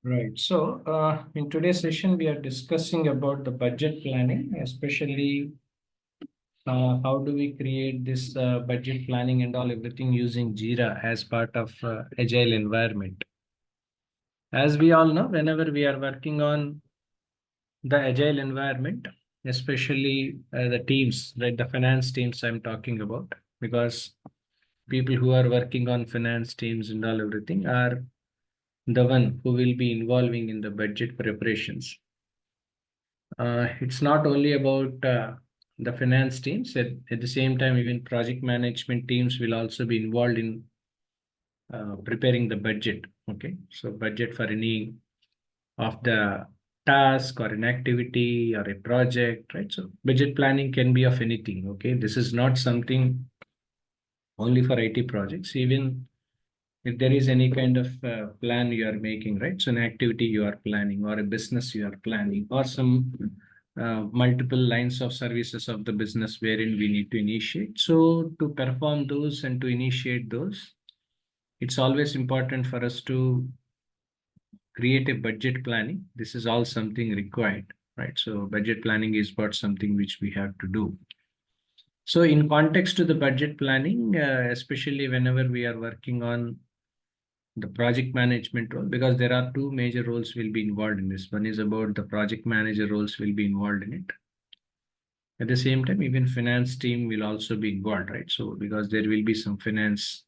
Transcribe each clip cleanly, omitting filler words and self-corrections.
Right. So, in today's session, we are discussing about the budget planning, especially how do we create this budget planning and all everything using Jira as part of Agile environment. As we all know, whenever we are working on the Agile environment, especially the teams, right, the finance teams I'm talking about, because people who are working on finance teams and all everything are the one who will be involving in the budget preparations. It's not only about the finance teams. At the same time, even project management teams will also be involved in preparing the budget. Okay, so budget for any of the task or an activity or a project, right? So budget planning can be of anything. Okay, this is not something only for IT projects. Even if there is any kind of plan you are making, right? So an activity you are planning or a business you are planning or some multiple lines of services of the business wherein we need to initiate. So to perform those and to initiate those, it's always important for us to create a budget planning. This is all something required, right? So budget planning is what something which we have to do. So in context to the budget planning, especially whenever we are working on the project management role, because there are two major roles will be involved in this. One is about the project manager roles will be involved in it. At the same time, even finance team will also be involved, right? So because there will be some finance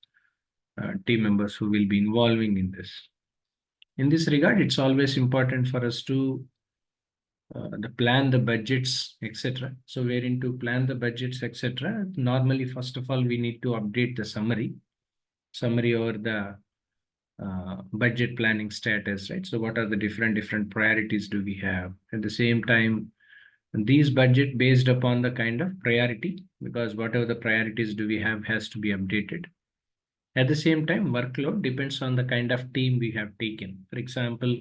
team members who will be involving in this. In this regard, it's always important for us to the plan the budgets, etc. So wherein to plan the budgets, etc. Normally, first of all, we need to update the summary over the budget planning status, right? So what are the different priorities do we have? At the same time, these budget based upon the kind of priority, because whatever the priorities do we have has to be updated. At the same time, workload depends on the kind of team we have taken. For example,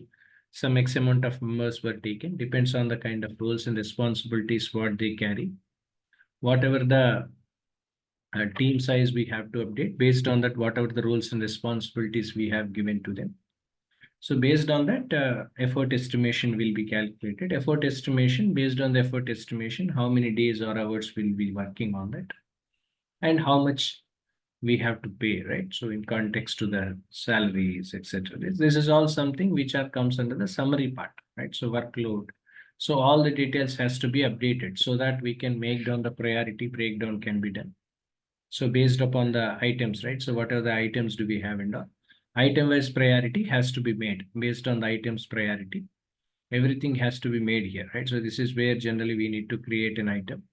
some X amount of members were taken, depends on the kind of roles and responsibilities what they carry. Whatever the team size we have to update based on that, whatever the roles and responsibilities we have given to them. So based on that, effort estimation will be calculated. Effort estimation, based on the effort estimation, how many days or hours will be working on that, and how much we have to pay, right? So in context to the salaries, etc. This is all something which are comes under the summary part, right? So workload. So all the details has to be updated so that we can make down the priority breakdown can be done. So based upon the items, right? So what are the items do we have in the item-wise priority has to be made based on the item's priority. Everything has to be made here, right? So this is where generally we need to create an item.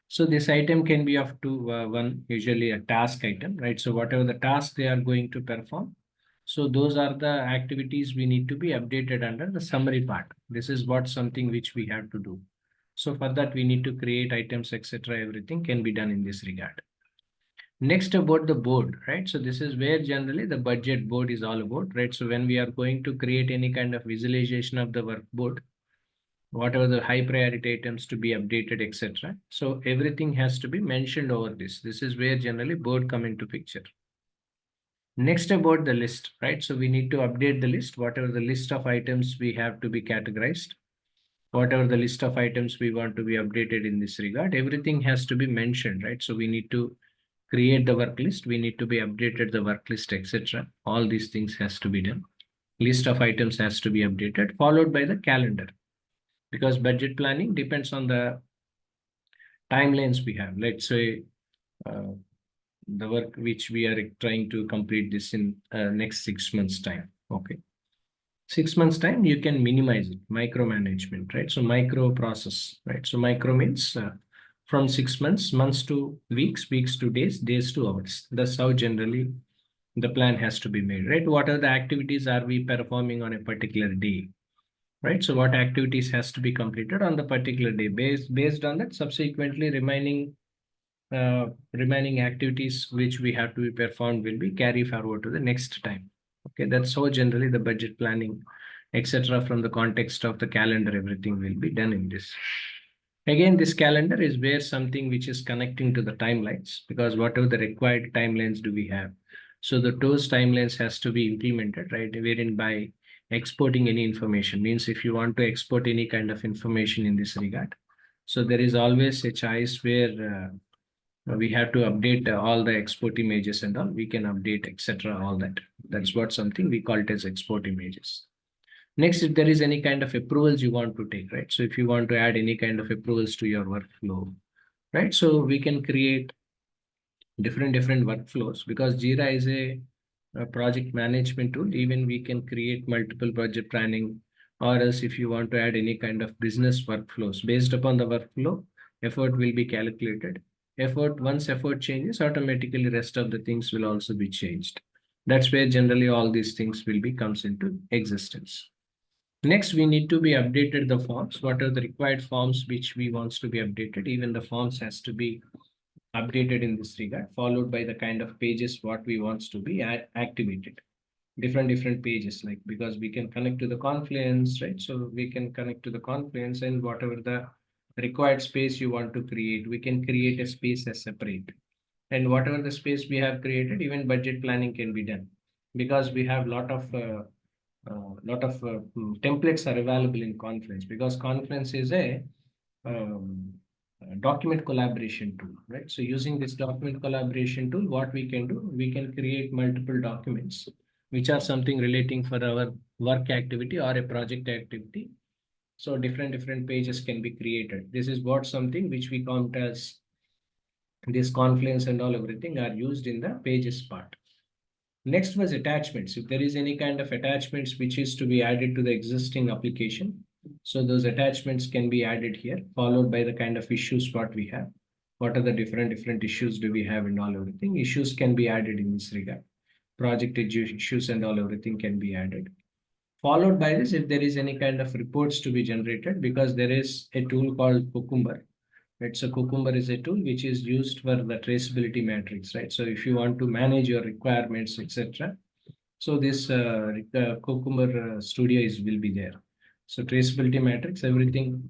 So this item can be of two, one usually a task item, right? So whatever the task they are going to perform, so those are the activities we need to be updated under the summary part. This is what something which we have to do. So for that we need to create items, etc. Everything can be done in this regard. Next about the board, right? So this is where generally the budget board is all about, right? So when we are going to create any kind of visualization of the workboard, whatever the high priority items to be updated, etc. So everything has to be mentioned over this. This is where generally board come into picture. Next about the list, right? So we need to update the list, whatever the list of items we have to be categorized, whatever the list of items we want to be updated in this regard, everything has to be mentioned, right? So we need to create the work list, we need to be updated the work list, etc. All these things has to be done. List of items has to be updated, followed by the calendar, because budget planning depends on the timelines we have. Let's say uh, the work which we are trying to complete this in next 6 months time. Okay, 6 months time you can minimize it, micromanagement, right? So micro process, right? So micro means from 6 months, months to weeks, weeks to days, days to hours. That's how generally the plan has to be made, right? What are the activities are we performing on a particular day, right? So what activities has to be completed on the particular day, based on that subsequently remaining activities which we have to be performed will be carry forward to the next time. Okay, that's how generally the budget planning, etc. from the context of the calendar, everything will be done in this. Again, this calendar is where something which is connecting to the timelines, because whatever the required timelines do we have. So those timelines has to be implemented, right? Wherein by exporting any information. Means if you want to export any kind of information in this regard, so there is always a choice where we have to update all the export images and all. We can update, etc. All that. That's what something we call it as export images. Next, if there is any kind of approvals you want to take, right? So if you want to add any kind of approvals to your workflow, right? So we can create different workflows because Jira is a project management tool. Even we can create multiple budget planning, or else if you want to add any kind of business workflows based upon the workflow, effort will be calculated. Once effort changes, automatically rest of the things will also be changed. That's where generally all these things will be comes into existence. Next, we need to be updated the forms. What are the required forms which we wants to be updated? Even the forms has to be updated in this regard, followed by the kind of pages what we wants to be activated. Different pages, like because we can connect to the Confluence, right? So we can connect to the Confluence, and whatever the required space you want to create, we can create a space as separate. And whatever the space we have created, even budget planning can be done because we have templates are available in Confluence, because Confluence is um, a document collaboration tool, right? So using this document collaboration tool, what we can do, we can create multiple documents which are something relating for our work activity or a project activity. So different pages can be created. This is what something which we count as this Confluence and all everything are used in the pages part. Next was attachments. If there is any kind of attachments which is to be added to the existing application, so those attachments can be added here, followed by the kind of issues what we have. What are the different issues do we have and all everything? Issues can be added in this regard. Project issues and all everything can be added. Followed by this, if there is any kind of reports to be generated, because there is a tool called Cucumber. Right, so Cucumber is a tool which is used for the traceability matrix, right? So if you want to manage your requirements, etc., so this Cucumber Studio will be there. So traceability matrix, everything,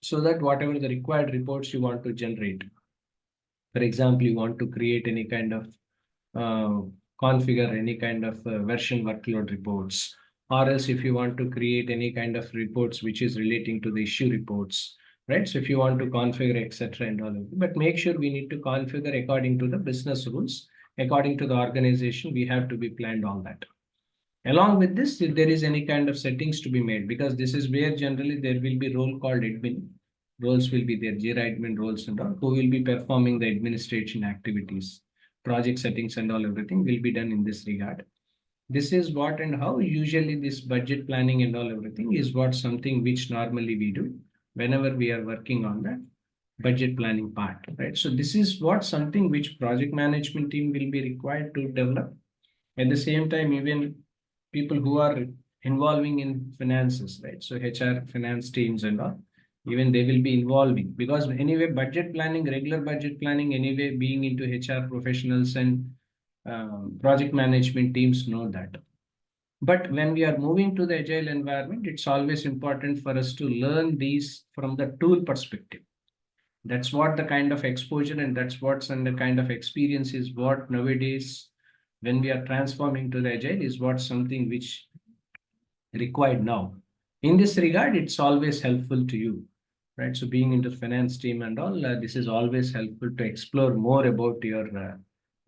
so that whatever the required reports you want to generate. For example, you want to create any kind of uh, configure any kind of version workload reports, or else if you want to create any kind of reports which is relating to the issue reports, right? So if you want to configure, etc., and all of it, but make sure we need to configure according to the business rules, according to the organization, we have to be planned all that. Along with this, if there is any kind of settings to be made, because this is where generally there will be role called admin. Roles will be there, Jira admin roles and all, who will be performing the administration activities. Project settings and all everything will be done in this regard. This is what and how usually this budget planning and all everything is what something which normally we do whenever we are working on the budget planning part, right? So this is what something which project management team will be required to develop. At the same time, even people who are involving in finances, right? So HR, finance teams and all, even they will be involving, because anyway, budget planning, regular budget planning, anyway, being into HR professionals and project management teams know that. But when we are moving to the agile environment, it's always important for us to learn these from the tool perspective. That's what the kind of exposure and that's what's and the kind of experience is what nowadays, when we are transforming to the agile, is what something which required now. In this regard, it's always helpful to you, right? So being into finance team and all, this is always helpful to explore more about your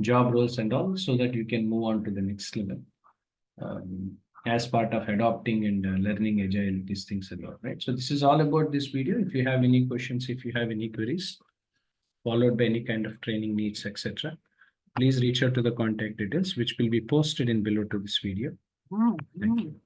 job roles and all, so that you can move on to the next level as part of adopting and learning agile, these things and all, right? So this is all about this video. If you have any questions, if you have any queries, followed by any kind of training needs, etc., please reach out to the contact details, which will be posted in below to this video. Thank you.